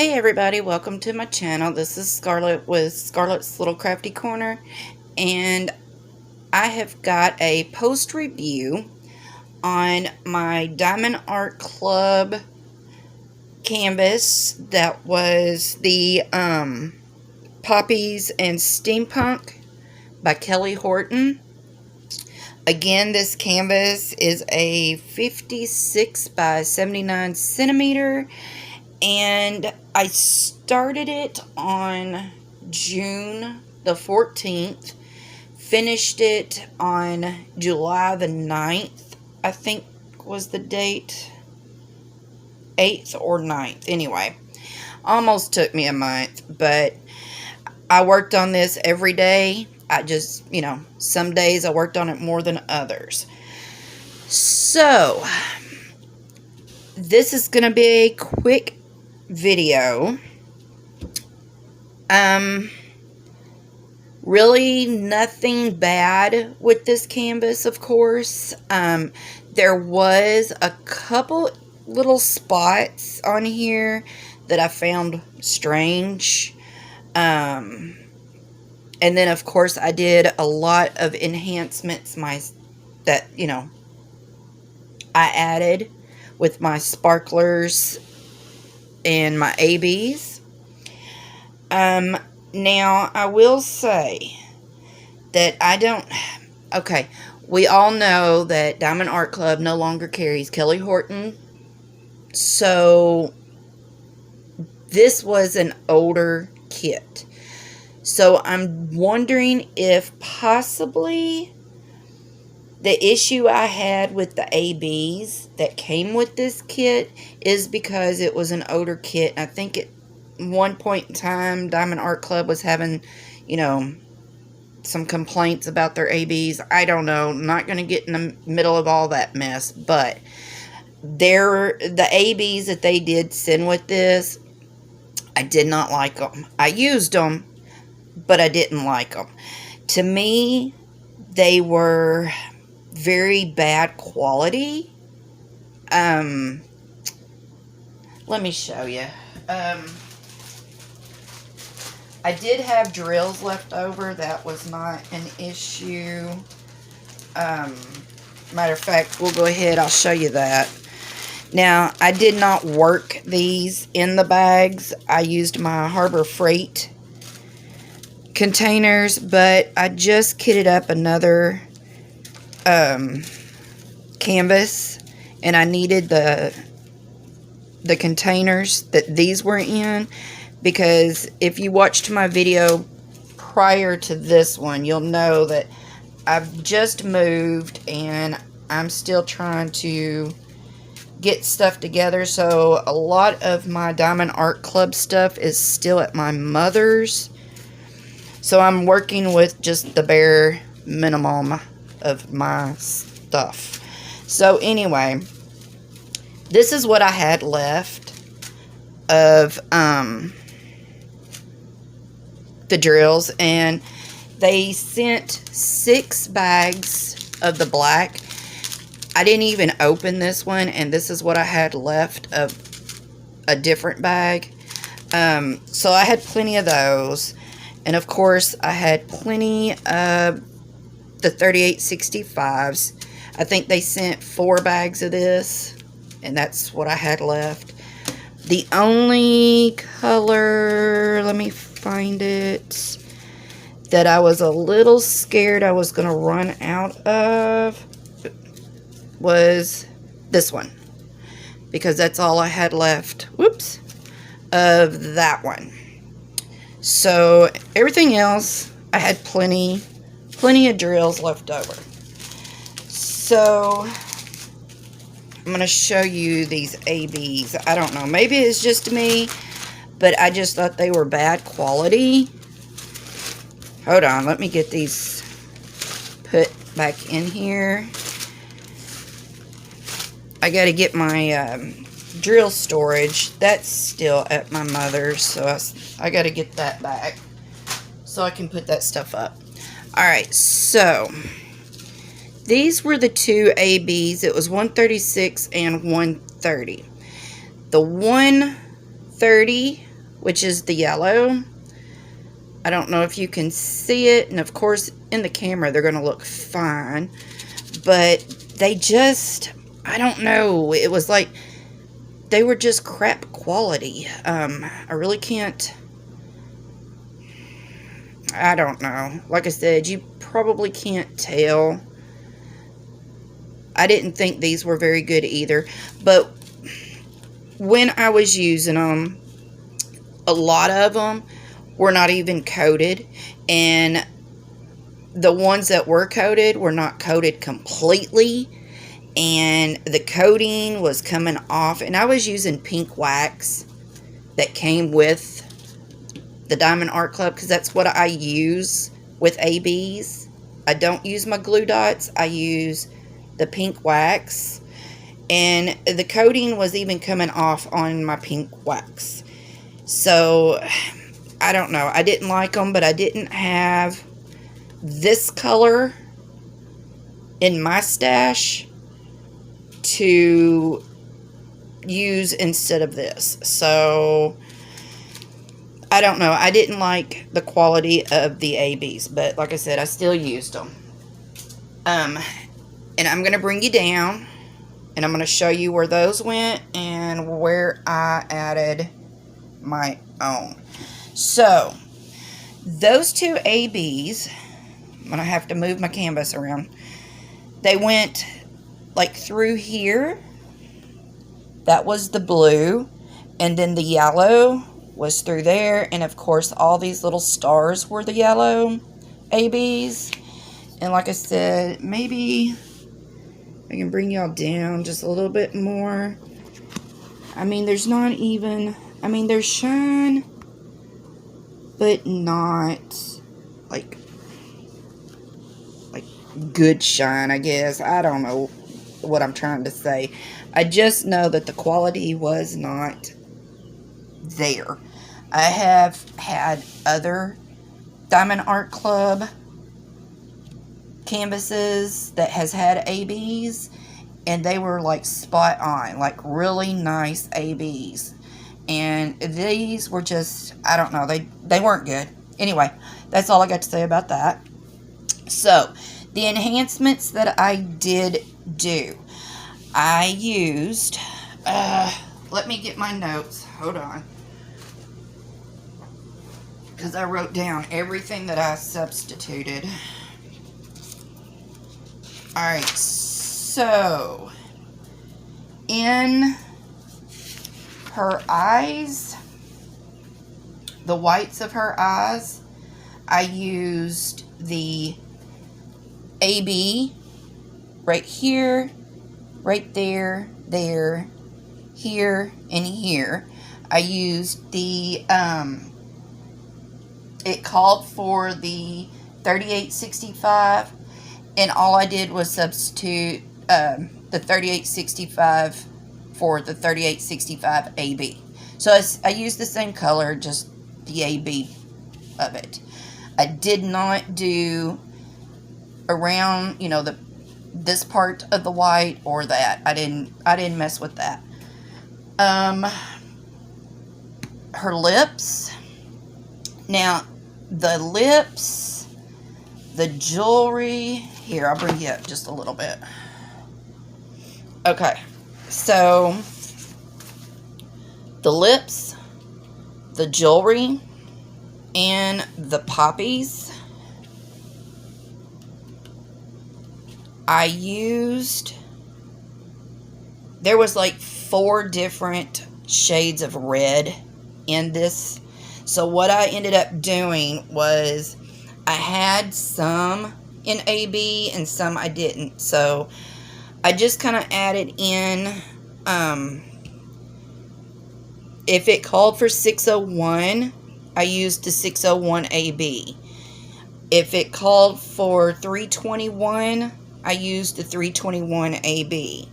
Hey everybody, welcome to my channel. This is Scarlet with Scarlet's Little Crafty Corner, and I have got a post review on my Diamond Art Club canvas that was the Poppies and Steampunk by Kelly Horton. Again, this canvas is a 56 by 79 centimeter, and I started it on June the 14th, finished it on July the 9th, I think was the date, 8th or 9th, anyway. Almost took me a month, but I worked on this every day. I just, some days I worked on it more than others. So, this is going to be a quick video. Really nothing bad with this canvas, of course. There was a couple little spots on here that I found strange. And then, of course, I did a lot of enhancements that I added with my sparklers and my ABs. Now, I will say that okay, we all know that Diamond Art Club no longer carries Kelly Horton. So, this was an older kit. So I'm wondering if possibly the issue I had with the ABs that came with this kit is because it was an older kit. I think at one point in time, Diamond Art Club was having, some complaints about their ABs. I don't know. I'm not going to get in the middle of all that mess. But the ABs that they did send with this, I did not like them. I used them, but I didn't like them. To me, they were very bad quality. Let me show you. I did have drills left over. That was not an issue. Matter of fact, we'll go ahead. I'll show you that. Now, I did not work these in the bags. I used my Harbor Freight containers, but I just kitted up another canvas, and I needed the containers that these were in, because if you watched my video prior to this one, you'll know that I've just moved and I'm still trying to get stuff together. So a lot of my Diamond Art Club stuff is still at my mother's. So I'm working with just the bare minimum of my stuff. So anyway, this is what I had left of the drills, and they sent 6 bags of the black. I didn't even open this one, and this is what I had left of a different bag. So I had plenty of those. And of course, I had plenty of the 3865s. I think they sent 4 bags of this, and that's what I had left. The only color, let me find it, that I was a little scared I was going to run out of was this one, because that's all I had left, whoops, of that one. So everything else, I had plenty of drills left over. So I'm going to show you these ABs. I don't know, maybe it's just me, but I just thought they were bad quality. Hold on, let me get these put back in here. I got to get my drill storage. That's still at my mother's, so I got to get that back so I can put that stuff up. Alright, so these were the 2 ABs. It was 136 and 130. The 130 which is the yellow. I don't know if you can see it, and of course in the camera they're going to look fine, but they just, I don't know, it was like they were just crap quality. I really can't, I don't know. Like I said, you probably can't tell. I didn't think these were very good either, but when I was using them, a lot of them were not even coated, and the ones that were coated were not coated completely, and the coating was coming off, and I was using pink wax that came with the Diamond Art Club, because that's what I use with ABs. I don't use my glue dots, I use the pink wax, and the coating was even coming off on my pink wax. So I don't know, I didn't like them, but I didn't have this color in my stash to use instead of this. So I don't know, I didn't like the quality of the ABs, but like I said, I still used them. And I'm going to bring you down, and I'm going to show you where those went and where I added my own. So, those two ABs, I'm going to have to move my canvas around. They went like through here. That was the blue. And then the yellow was through there. And of course, all these little stars were the yellow ABs. And like I said, maybe I can bring y'all down just a little bit more. I mean, there's not even, I mean, there's shine, but not like good shine, I guess. I don't know what I'm trying to say. I just know that the quality was not there. I have had other Diamond Art Club canvases that has had ABs, and they were like spot on, like really nice ABs. And these were just, I don't know, they weren't good. Anyway, that's all I got to say about that. So, the enhancements that I did do, I used, let me get my notes, hold on, because I wrote down everything that I substituted. Alright, so, in her eyes, the whites of her eyes, I used the AB right here, right there, there, here, and here. I used the, it called for the 3865, and all I did was substitute the 3865 for the 3865 AB. So I used the same color, just the AB of it. I did not do around, you know, this part of the white or that. I didn't mess with that. Her lips. Now, the lips, the jewelry. Here, I'll bring you up just a little bit. Okay, so the lips, the jewelry, and the poppies, I used, there was like 4 different shades of red in this. So what I ended up doing was I had some in AB and some I didn't. So I just kind of added in, if it called for 601, I used the 601 AB. If it called for 321, I used the 321 AB.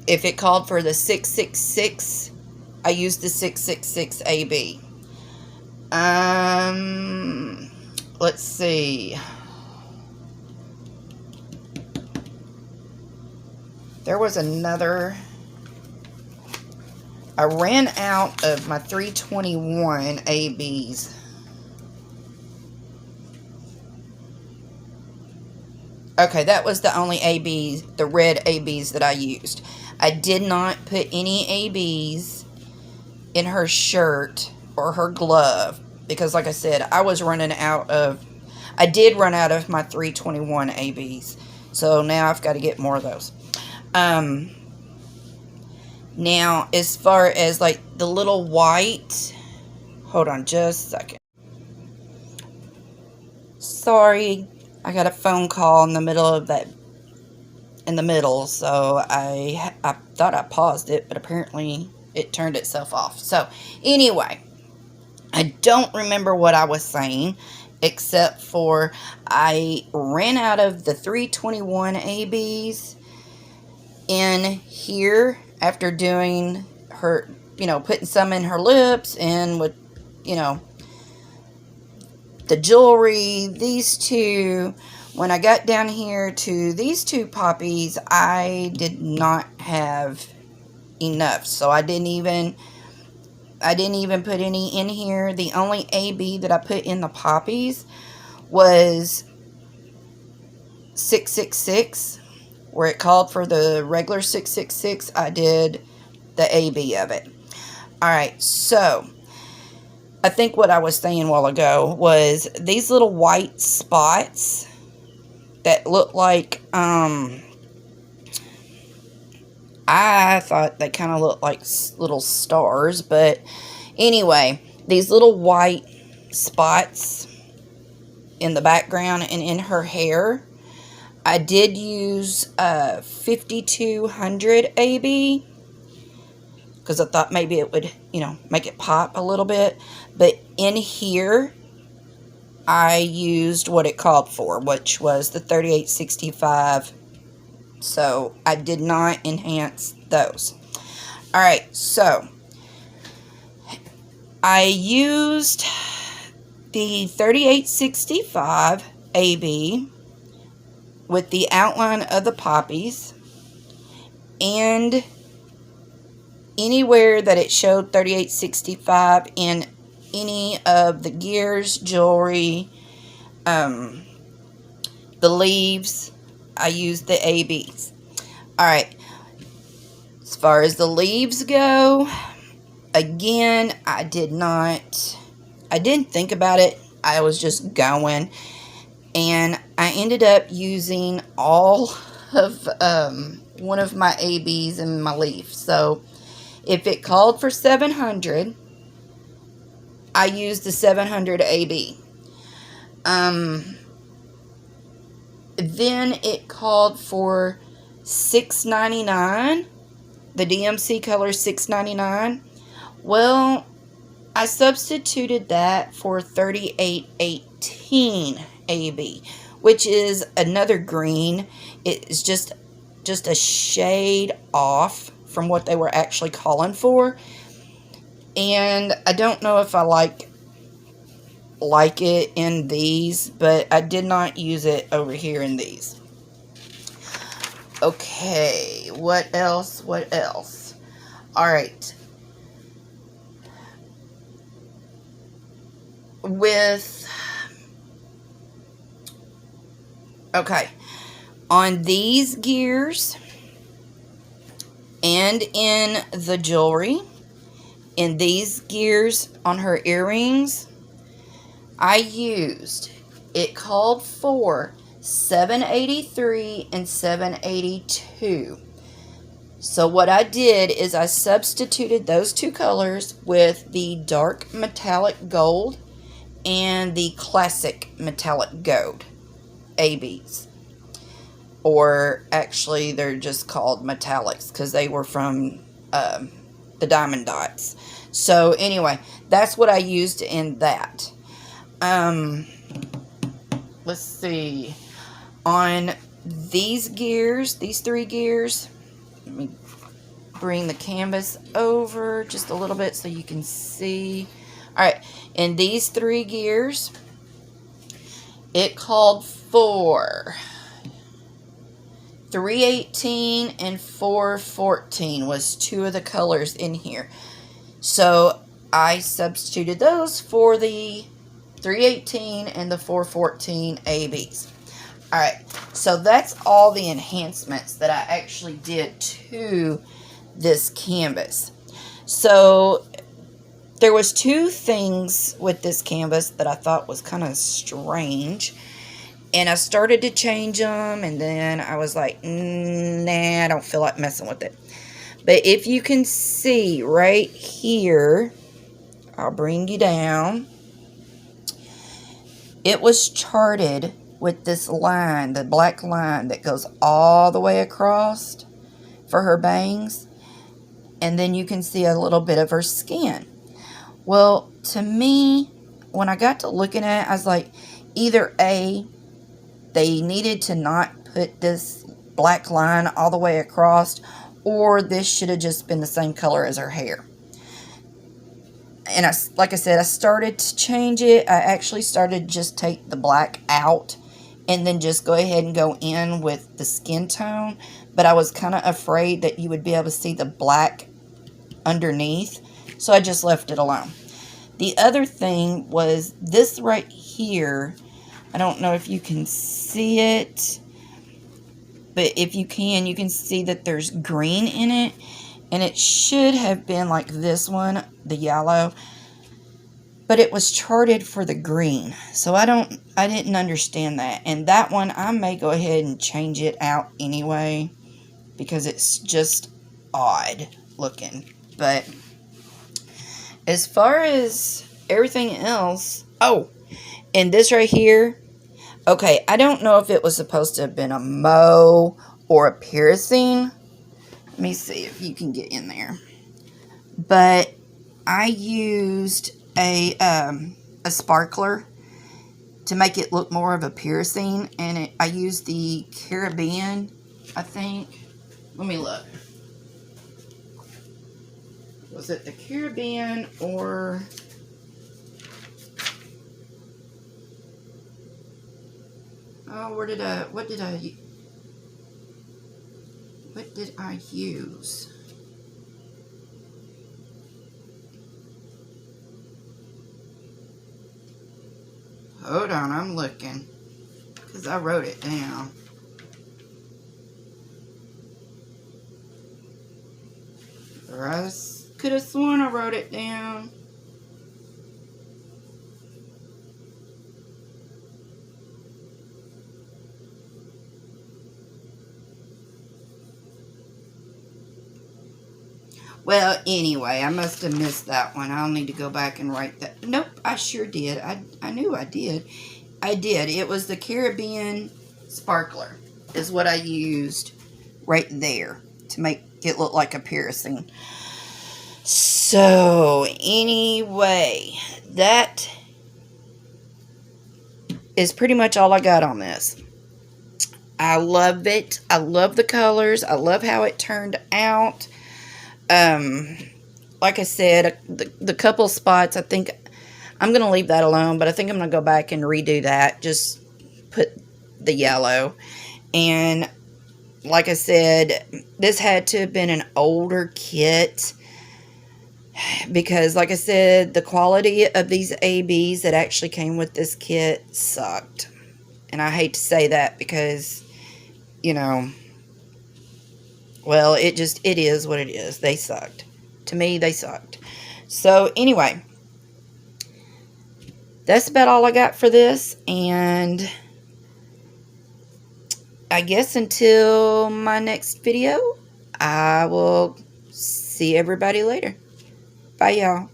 If it called for the 666, I used the 666 AB. Let's see. There was another I ran out of my 321 ABs. Okay, that was the only ABs, the red ABs that I used. I did not put any ABs in her shirt or her glove because, like I said, I did run out of my 321 ABs. So now I've got to get more of those. Now, as far as like the little white, hold on just a second. Sorry, I got a phone call in the middle of that, so I thought I paused it, but apparently it turned itself off. So anyway, I don't remember what I was saying, except for I ran out of the 321 ABs in here after doing her, putting some in her lips and with, the jewelry, these two. When I got down here to these two poppies, I did not have enough. So I didn't even put any in here. The only AB that I put in the poppies was 666. Where it called for the regular 666, I did the AB of it. Alright, so I think what I was saying a while ago was these little white spots that look like, I thought they kind of looked like little stars, but anyway, these little white spots in the background and in her hair, I did use 5200 AB because I thought maybe it would, make it pop a little bit. But in here, I used what it called for, which was the 3865. So I did not enhance those. Alright, so I used the 3865 AB with the outline of the poppies, and anywhere that it showed 3865 in any of the gears, jewelry, the leaves, I used the ABs. Alright, as far as the leaves go, again, I didn't think about it. I was just going. And I ended up using all of one of my ABs in my leaf. So if it called for 700, I used the 700 AB. Then it called for 699, the DMC color 699. Well, I substituted that for 3818 AB, which is another green. It is just a shade off from what they were actually calling for, and I don't know if I like it in these, but I did not use it over here in these. Okay, what else? All right, on these gears and in the jewelry, in these gears on her earrings, it called for 783 and 782. So what I did is I substituted those two colors with the dark metallic gold and the classic metallic gold ABs. Or actually, they're just called metallics because they were from the diamond dots. So anyway, that's what I used in that. Let's see. On these gears, these three gears, let me bring the canvas over just a little bit so you can see. Alright, in these three gears, it called for 318 and 414 was two of the colors in here. So I substituted those for the 318 and the 414 ABs. Alright, so that's all the enhancements that I actually did to this canvas. So there was two things with this canvas that I thought was kind of strange. And I started to change them, and then I was like, nah, I don't feel like messing with it. But if you can see right here, I'll bring you down. It was charted with this line, the black line that goes all the way across for her bangs. And then you can see a little bit of her skin. Well, to me, when I got to looking at it, I was like, either A, they needed to not put this black line all the way across, or this should have just been the same color as her hair. And like I said, I started to change it. I actually started to just take the black out and then just go ahead and go in with the skin tone. But I was kind of afraid that you would be able to see the black underneath, so I just left it alone. The other thing was this right here. I don't know if you can see it, but if you can see that there's green in it, and it should have been like this one, the yellow, but it was charted for the green, so I didn't understand that. And that one, I may go ahead and change it out anyway, because it's just odd looking. But as far as everything else, oh, and this right here, okay, I don't know if it was supposed to have been a mow or a piercing. Let me see if you can get in there. But I used a sparkler to make it look more of a piercing, and I used the Caribbean, I think. Let me look. Was it the Caribbean or... Oh, what did I use? Hold on, I'm looking, because I wrote it down. Or I could have sworn I wrote it down. Well, anyway, I must have missed that one. I'll need to go back and write that. Nope, I sure did. I knew I did. I did. It was the Caribbean sparkler is what I used right there to make it look like a piercing. So, anyway, that is pretty much all I got on this. I love it. I love the colors. I love how it turned out. Like I said, the couple spots, I think I'm going to leave that alone, but I think I'm going to go back and redo that. Just put the yellow. And like I said, this had to have been an older kit, because like I said, the quality of these ABs that actually came with this kit sucked. And I hate to say that because, you know, well, it is what it is. They sucked. To me, they sucked. So, anyway, that's about all I got for this. And I guess until my next video, I will see everybody later. Bye, y'all.